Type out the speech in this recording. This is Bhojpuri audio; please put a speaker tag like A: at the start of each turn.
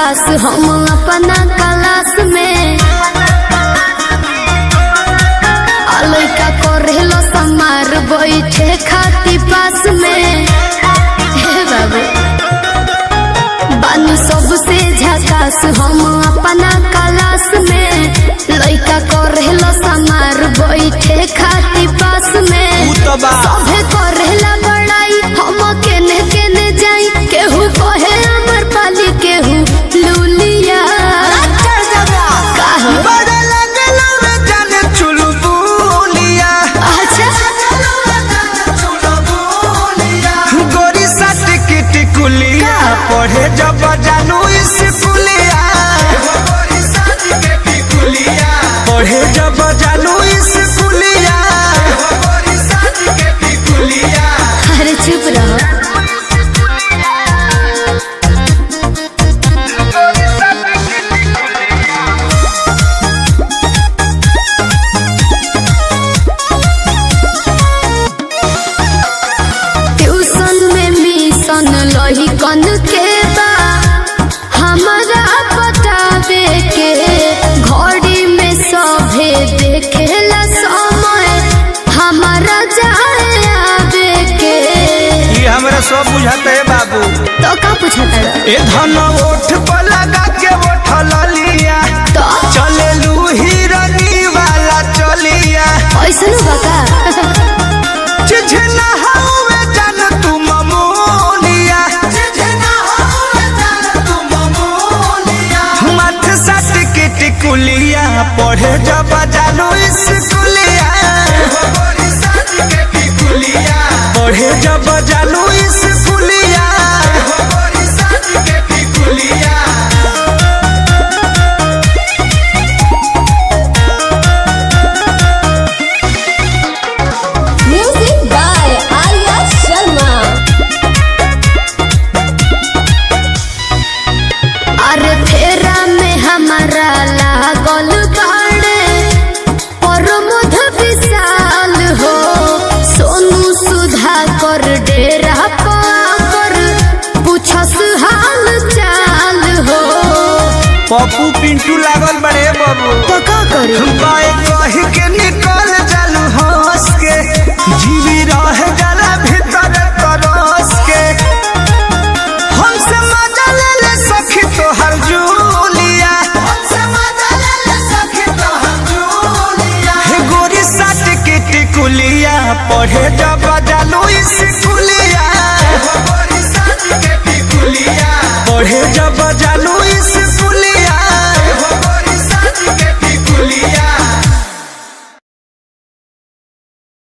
A: झकास हम अपना क्लास में लइका करेलो समार बैठे खाती पास में। हे बाबू बानी सबसे झकास हम अपना क्लास में लइका करेलो समार बैठे खाती पास में। सभे करेला बड़ाई हम केने केने जाई केहू कहे अमर पाली केहू लूलिया
B: पढ़े जब जानू स्कूलिया पढ़े जब जानू स्कूलिया।
A: अरे चुप रहो। लही कन के बा हमारा बतावे के घड़ी में सभे देखेला समय हमारा जाए आवे के।
B: ये हमरा सब बुझाते है बाबू।
A: तो का पूछता
B: ए धन ओठ पर लगा के उठल लिया
A: तो
B: चले लू हिरनी वाला चलिया
A: ऐसा न बका
B: चिझना हवे जान तू ममोलिया मत सट के टिकुलिया पढ़े जब जानू स्कूलिया पढ़े जब जानू स्कूलिया।
A: Music by Arya Sharma. अरे फेरा में हमारा लागल बाड़े प्रमोद विशाल हो सोनू सुधा कर डेरा पर पूछस हाल चाल हो।
B: पप्पू पिंटू लागल बड़े बाबू
A: तो का करे
B: बाए कही के निकल जालू हंस के जीवी रह जाला भीतर तरस के हमसे मजा ले ले सखी तोहर जूलिया हे गोरी साट के टिकुलिया पढ़े जब जानू स्कूलिया पढ़े जब जानू